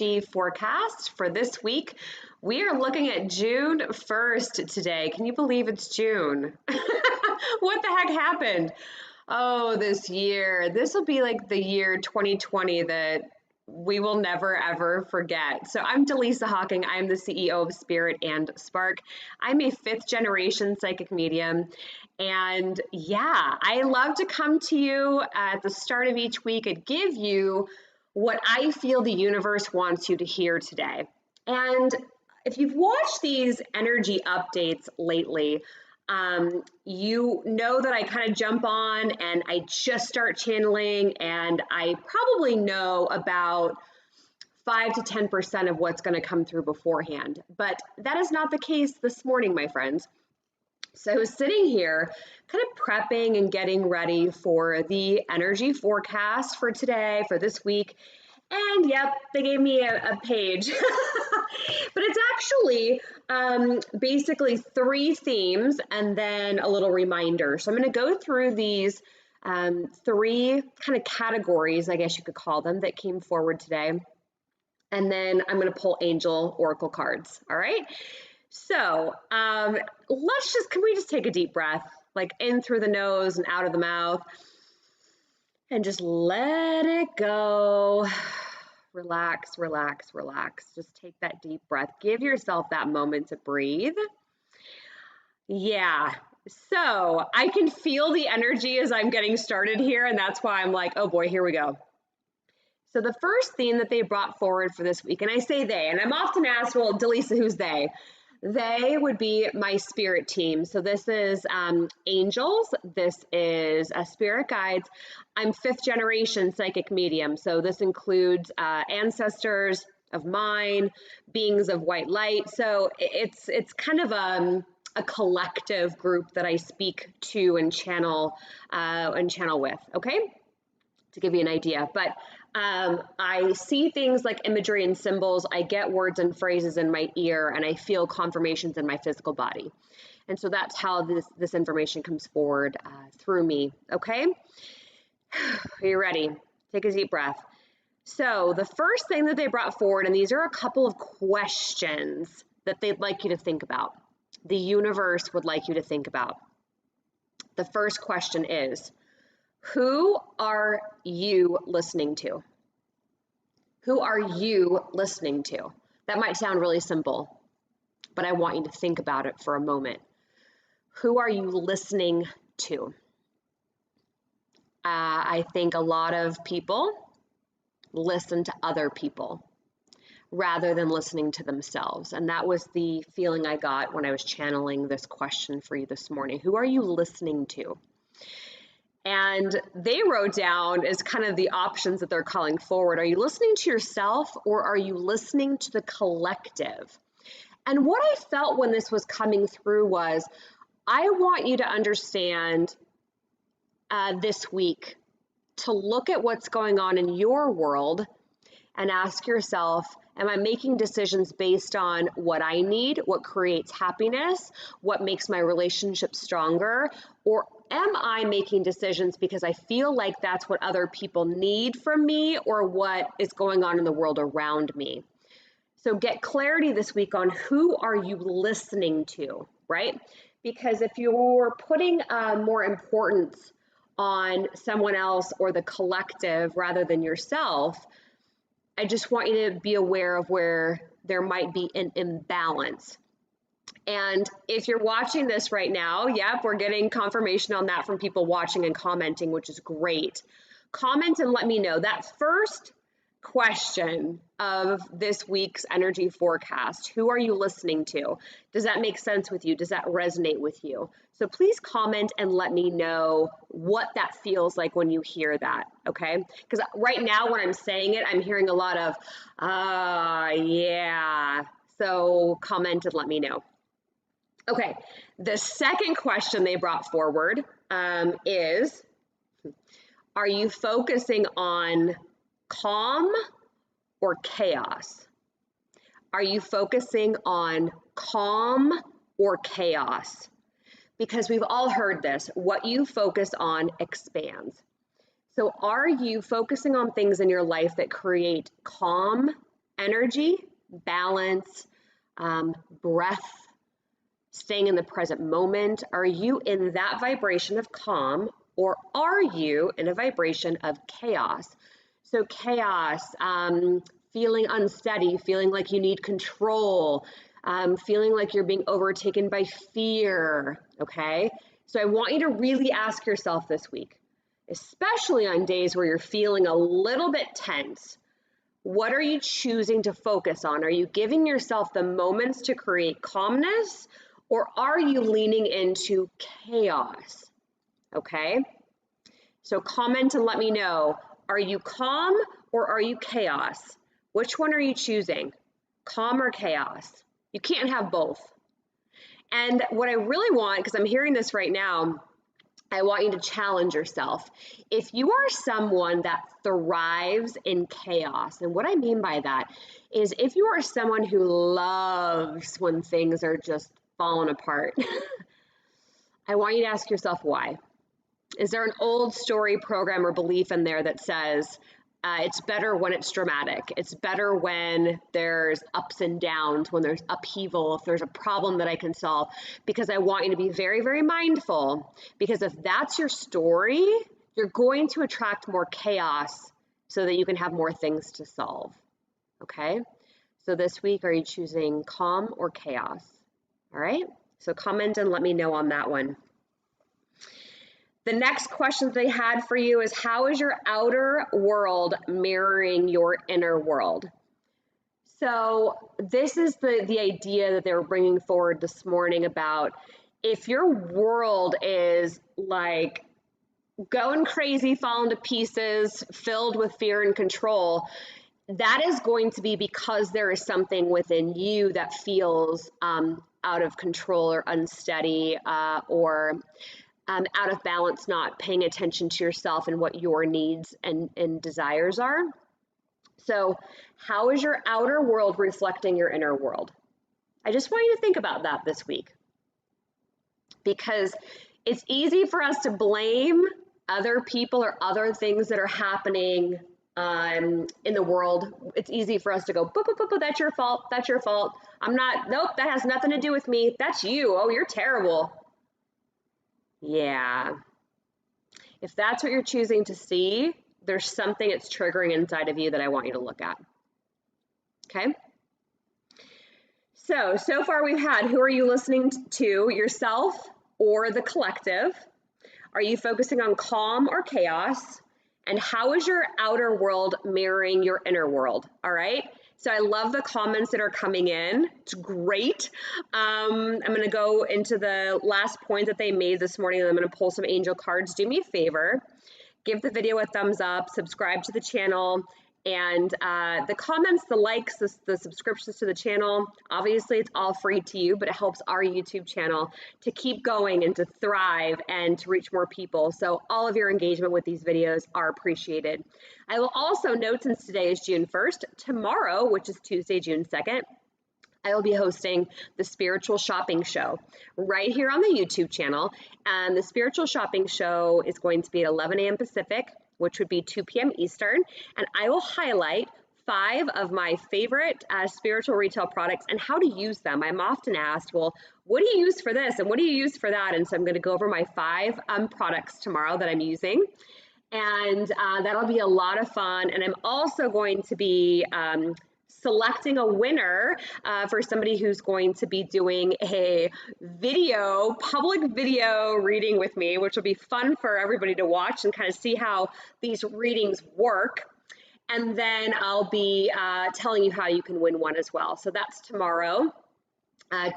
Forecast for this week. We are looking at June 1st today. Can you believe it's June? What the heck happened? Oh, this year. This will be like the year 2020 that we will never ever forget. So I'm Dallisa Hawking. I'm the CEO of Spirit and Spark. I'm a fifth generation psychic medium. And yeah, I love to come to you at the start of each week and give you what I feel the universe wants you to hear today. And if you've watched these energy updates lately, you know that I kind of jump on and I just start channeling, and I probably know about 5 to 10% of what's going to come through beforehand. But that is not the case this morning, my friends. So I was sitting here kind of prepping and getting ready for the energy forecast for today, for this week. And yep, they gave me a page. But it's actually basically 3 themes and then a little reminder. So I'm going to go through these 3 kind of categories, I guess you could call them, that came forward today. And then I'm going to pull angel oracle cards. All right. So can we just take a deep breath, like in through the nose and out of the mouth, and just let it go. Relax, relax, relax. Just take that deep breath. Give yourself that moment to breathe. Yeah. So I can feel the energy as I'm getting started here, and that's why I'm like, oh boy, here we go. So the first theme that they brought forward for this week, and I say they, and I'm often asked, well, Dallisa, who's they? They would be my spirit team. So this is angels. This is spirit guides. I'm 5th generation psychic medium. So this includes ancestors of mine, beings of white light. So it's kind of a collective group that I speak to and channel with. Okay, to give you an idea, but I see things like imagery and symbols. I get words and phrases in my ear, and I feel confirmations in my physical body. And so that's how this information comes forward through me. Okay, are you ready? Take a deep breath. So the first thing that they brought forward, and these are a couple of questions that they'd like you to think about. The universe would like you to think about. The first question is, who are you listening to? Who are you listening to? That might sound really simple, but I want you to think about it for a moment. Who are you listening to? I think a lot of people listen to other people rather than listening to themselves. And that was the feeling I got when I was channeling this question for you this morning. Who are you listening to? And they wrote down as kind of the options that they're calling forward. Are you listening to yourself, or are you listening to the collective? And what I felt when this was coming through was, I want you to understand this week to look at what's going on in your world and ask yourself, am I making decisions based on what I need, what creates happiness, what makes my relationship stronger, or am I making decisions because I feel like that's what other people need from me or what is going on in the world around me? So get clarity this week on who are you listening to, right? Because if you're putting more importance on someone else or the collective rather than yourself, I just want you to be aware of where there might be an imbalance. And if you're watching this right now, yep, we're getting confirmation on that from people watching and commenting, which is great. Comment and let me know. That first question of this week's energy forecast, who are you listening to? Does that make sense with you? Does that resonate with you? So please comment and let me know what that feels like when you hear that, okay? Because right now when I'm saying it, I'm hearing a lot of, yeah. So comment and let me know. Okay, the second question they brought forward is, are you focusing on calm or chaos? Are you focusing on calm or chaos? Because we've all heard this, what you focus on expands. So are you focusing on things in your life that create calm energy, balance, breath, staying in the present moment? Are you in that vibration of calm, or are you in a vibration of chaos? So chaos, feeling unsteady, feeling like you need control, feeling like you're being overtaken by fear, okay? So I want you to really ask yourself this week, especially on days where you're feeling a little bit tense, what are you choosing to focus on? Are you giving yourself the moments to create calmness, or are you leaning into chaos? Okay? So comment and let me know, are you calm or are you chaos? Which one are you choosing? Calm or chaos? You can't have both. And what I really want, because I'm hearing this right now, I want you to challenge yourself. If you are someone that thrives in chaos, and what I mean by that is if you are someone who loves when things are just falling apart, I want you to ask yourself why. Is there an old story, program, or belief in there that says, it's better when it's dramatic. It's better when there's ups and downs, when there's upheaval, if there's a problem that I can solve, because I want you to be very, very mindful, because if that's your story, you're going to attract more chaos so that you can have more things to solve, okay? So this week, are you choosing calm or chaos? All right, so comment and let me know on that one. The next question they had for you is, how is your outer world mirroring your inner world? So this is the idea that they were bringing forward this morning about if your world is like going crazy, falling to pieces, filled with fear and control, that is going to be because there is something within you that feels out of control or unsteady or out of balance, not paying attention to yourself and what your needs and desires are. So how is your outer world reflecting your inner world? I just want you to think about that this week, because it's easy for us to blame other people or other things that are happening in the world. It's easy for us to go, boop, boop, boop, boop, that's your fault, that's your fault. I'm not, nope, that has nothing to do with me. That's you. Oh, you're terrible. Yeah. If that's what you're choosing to see, there's something it's triggering inside of you that I want you to look at. Okay? So far we've had, who are you listening to, yourself or the collective? Are you focusing on calm or chaos? And how is your outer world mirroring your inner world? All right? So I love the comments that are coming in. It's great. I'm going to go into the last point that they made this morning, and I'm going to pull some angel cards. Do me a favor. Give the video a thumbs up, subscribe to the channel, and the comments, the likes, the subscriptions to the channel, obviously it's all free to you, but it helps our YouTube channel to keep going and to thrive and to reach more people. So all of your engagement with these videos are appreciated. I will also note, since today is June 1st, tomorrow, which is Tuesday, June 2nd, I will be hosting the Spiritual Shopping Show right here on the YouTube channel. And the Spiritual Shopping Show is going to be at 11 a.m. Pacific, which would be 2 p.m. Eastern. And I will highlight 5 of my favorite spiritual retail products and how to use them. I'm often asked, well, what do you use for this? And what do you use for that? And so I'm going to go over my 5 products tomorrow that I'm using. And that'll be a lot of fun. And I'm also going to be selecting a winner for somebody who's going to be doing a public video reading with me, which will be fun for everybody to watch and kind of see how these readings work. And then I'll be telling you how you can win one as well. So that's tomorrow,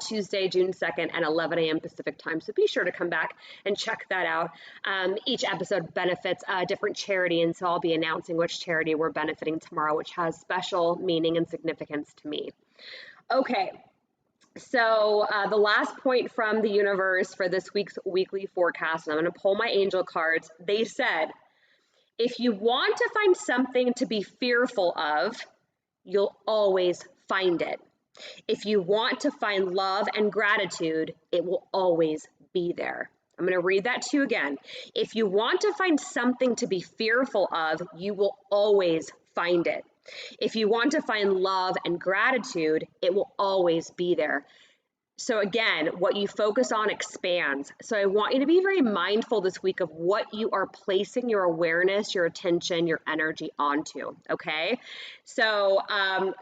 Tuesday, June 2nd at 11 a.m. Pacific time. So be sure to come back and check that out. Each episode benefits a different charity, and so I'll be announcing which charity we're benefiting tomorrow, which has special meaning and significance to me. Okay, so the last point from the universe for this week's weekly forecast, and I'm going to pull my angel cards. They said, if you want to find something to be fearful of, you'll always find it. If you want to find love and gratitude, it will always be there. I'm going to read that to you again. If you want to find something to be fearful of, you will always find it. If you want to find love and gratitude, it will always be there. So again, what you focus on expands. So I want you to be very mindful this week of what you are placing your awareness, your attention, your energy onto, okay? So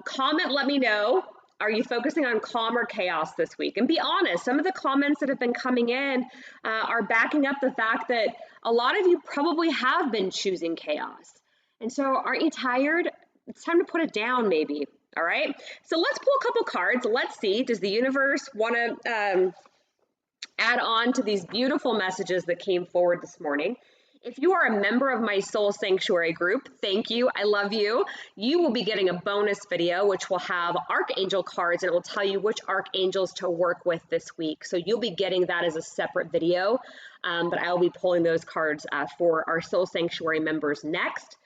comment, let me know. Are you focusing on calm or chaos this week? And be honest, some of the comments that have been coming in are backing up the fact that a lot of you probably have been choosing chaos. And so aren't you tired? It's time to put it down maybe. All right, so let's pull a couple cards. Let's see, does the universe want to add on to these beautiful messages that came forward this morning? If you are a member of my Soul Sanctuary group, thank you, I love you. You will be getting a bonus video which will have Archangel cards and it will tell you which Archangels to work with this week. So you'll be getting that as a separate video, but I will be pulling those cards for our Soul Sanctuary members next.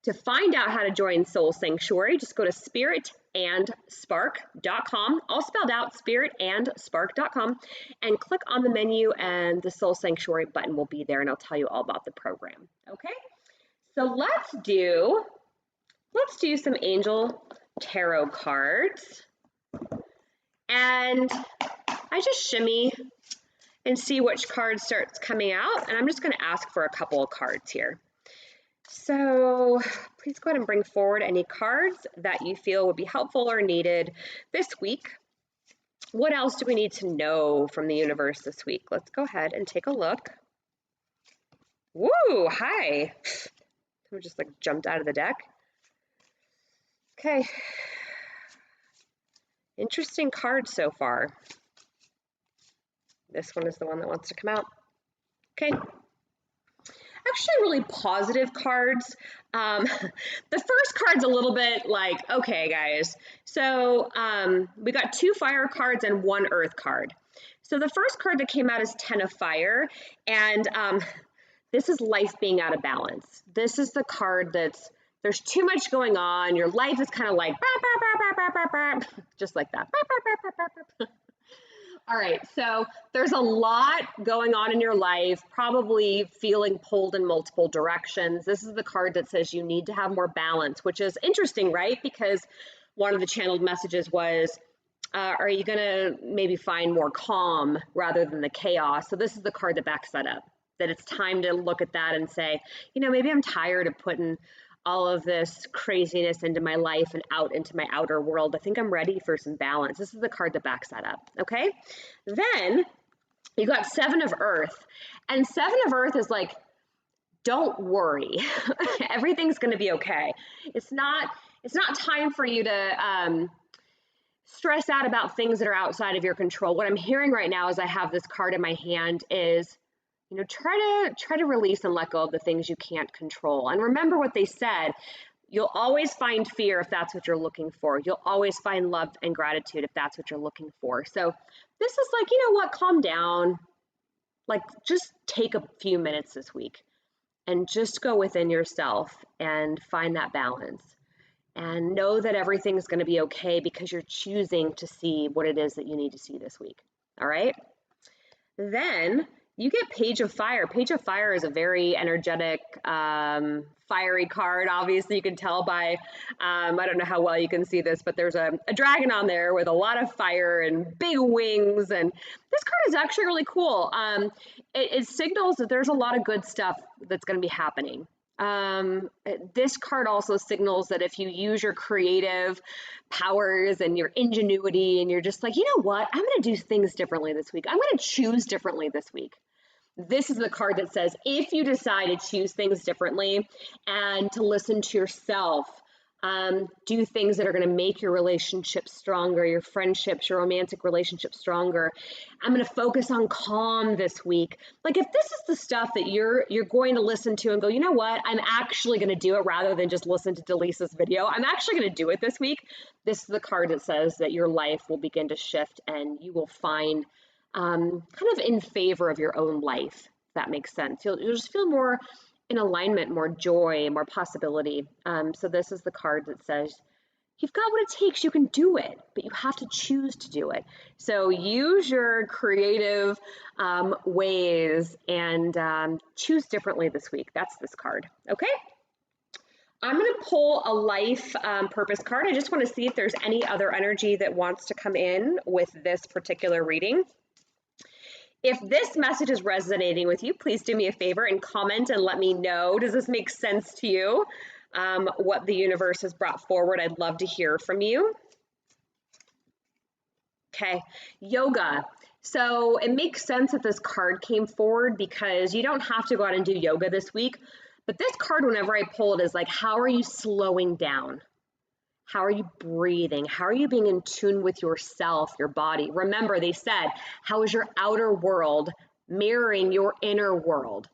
To find out how to join Soul Sanctuary, just go to spiritandspark.com, all spelled out, spiritandspark.com, and click on the menu and the Soul Sanctuary button will be there and I'll tell you all about the program, okay? So let's do some angel tarot cards. And I just shimmy and see which card starts coming out, and I'm just gonna ask for a couple of cards here. So please go ahead and bring forward any cards that you feel would be helpful or needed this week. What else do we need to know from the universe this week? Let's go ahead and take a look. Woo, hi. I just like jumped out of the deck. Okay. Interesting card so far. This one is the one that wants to come out. Okay. Actually really positive cards. The first card's a little bit like, okay guys, so we got 2 fire cards and 1 earth card. So the first card that came out is 10 of fire, and this is life being out of balance. This is the card that's, there's too much going on, your life is kind of like, just like that. All right, so there's a lot going on in your life, probably feeling pulled in multiple directions. This is the card that says you need to have more balance, which is interesting, right? Because one of the channeled messages was, are you gonna maybe find more calm rather than the chaos? So this is the card that backs that up, that it's time to look at that and say, you know, maybe I'm tired of putting all of this craziness into my life and out into my outer world. I think I'm ready for some balance. This is the card that backs that up, okay? Then you got 7 of earth, and 7 of earth is like, don't worry. Everything's gonna be okay. It's not time for you to stress out about things that are outside of your control. What I'm hearing right now as I have this card in my hand is, you know, try to release and let go of the things you can't control. And remember what they said, you'll always find fear if that's what you're looking for. You'll always find love and gratitude if that's what you're looking for. So this is like, you know what, calm down. Like just take a few minutes this week and just go within yourself and find that balance. And know that everything's going to be okay because you're choosing to see what it is that you need to see this week. All right. Then you get Page of Fire. Page of Fire is a very energetic, fiery card. Obviously, you can tell by, I don't know how well you can see this, but there's a dragon on there with a lot of fire and big wings. And this card is actually really cool. It signals that there's a lot of good stuff that's going to be happening. This card also signals that if you use your creative powers and your ingenuity and you're just like, you know what, I'm going to do things differently this week. I'm going to choose differently this week. This is the card that says, if you decide to choose things differently and to listen to yourself, do things that are going to make your relationship stronger, your friendships, your romantic relationship stronger. I'm going to focus on calm this week. Like if this is the stuff that you're going to listen to and go, you know what, I'm actually going to do it rather than just listen to Dallisa's video. I'm actually going to do it this week. This is the card that says that your life will begin to shift and you will find kind of in favor of your own life, if that makes sense. You'll just feel more in alignment, more joy, more possibility. So this is the card that says, you've got what it takes, you can do it, but you have to choose to do it. So use your creative ways and choose differently this week. That's this card, okay? I'm going to pull a life purpose card. I just want to see if there's any other energy that wants to come in with this particular reading. If this message is resonating with you, please do me a favor and comment and let me know. Does this make sense to you? What the universe has brought forward. I'd love to hear from you. Okay, yoga. So it makes sense that this card came forward because you don't have to go out and do yoga this week. But this card, whenever I pull it, is like, how are you slowing down? How are you breathing? How are you being in tune with yourself, your body? Remember, they said, how is your outer world mirroring your inner world?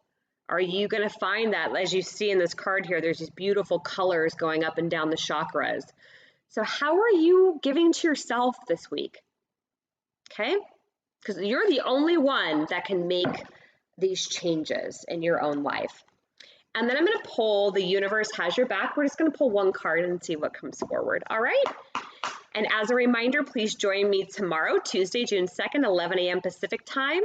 Are you going to find that, as you see in this card here, there's these beautiful colors going up and down the chakras. So how are you giving to yourself this week? Okay? Because you're the only one that can make these changes in your own life. And then I'm going to pull the universe has your back. We're just going to pull one card and see what comes forward. All right. And as a reminder, please join me tomorrow, Tuesday, June 2nd, 11 a.m. Pacific time.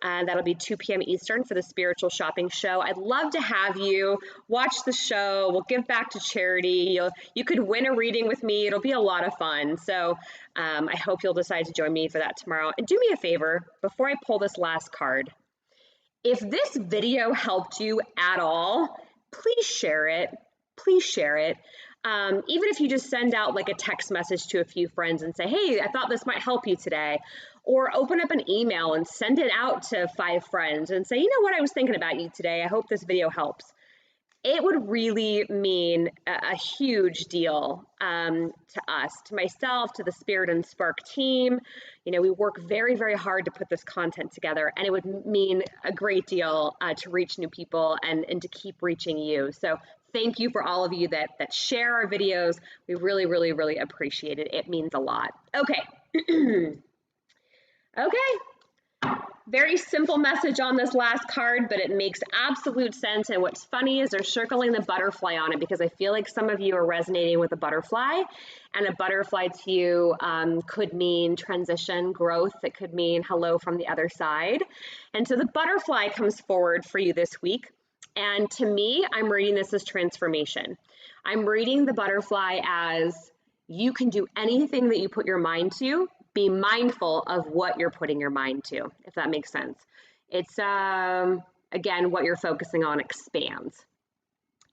That'll be 2 p.m. Eastern for the Spiritual Shopping Show. I'd love to have you watch the show. We'll give back to charity. You could win a reading with me. It'll be a lot of fun. So I hope you'll decide to join me for that tomorrow. And do me a favor, before I pull this last card, if this video helped you at all, please share it. Please share it. Even if you just send out like a text message to a few friends and say, hey, I thought this might help you today. Or open up an email and send it out to 5 friends and say, you know what, I was thinking about you today. I hope this video helps. It would really mean a huge deal to us, to myself, to the Spirit and Spark team. You know, we work very, very hard to put this content together, and it would mean a great deal to reach new people and to keep reaching you. So thank you for all of you that share our videos. We really, really, really appreciate it. It means a lot. Okay. Okay. Very simple message on this last card, but it makes absolute sense. And what's funny is they're circling the butterfly on it because I feel like some of you are resonating with a butterfly, and a butterfly to you could mean transition, growth. It could mean hello from the other side. And so the butterfly comes forward for you this week. And to me, I'm reading this as transformation. I'm reading the butterfly as you can do anything that you put your mind to. Be mindful of what you're putting your mind to, if that makes sense. It's, again, what you're focusing on expands.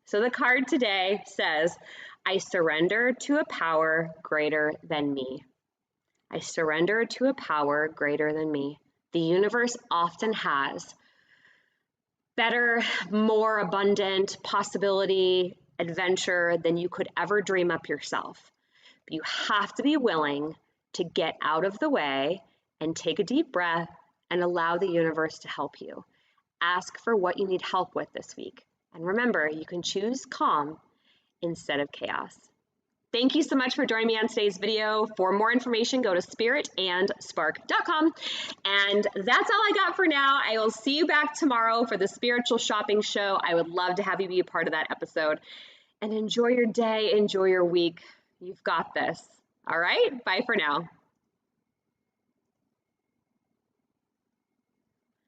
So the card today says, I surrender to a power greater than me. I surrender to a power greater than me. The universe often has better, more abundant possibility, adventure than you could ever dream up yourself. But you have to be willing to get out of the way and take a deep breath and allow the universe to help you. Ask for what you need help with this week. And remember, you can choose calm instead of chaos. Thank you so much for joining me on today's video. For more information, go to spiritandspark.com. And that's all I got for now. I will see you back tomorrow for the Spiritual Shopping Show. I would love to have you be a part of that episode. And enjoy your day, enjoy your week. You've got this. All right, bye for now.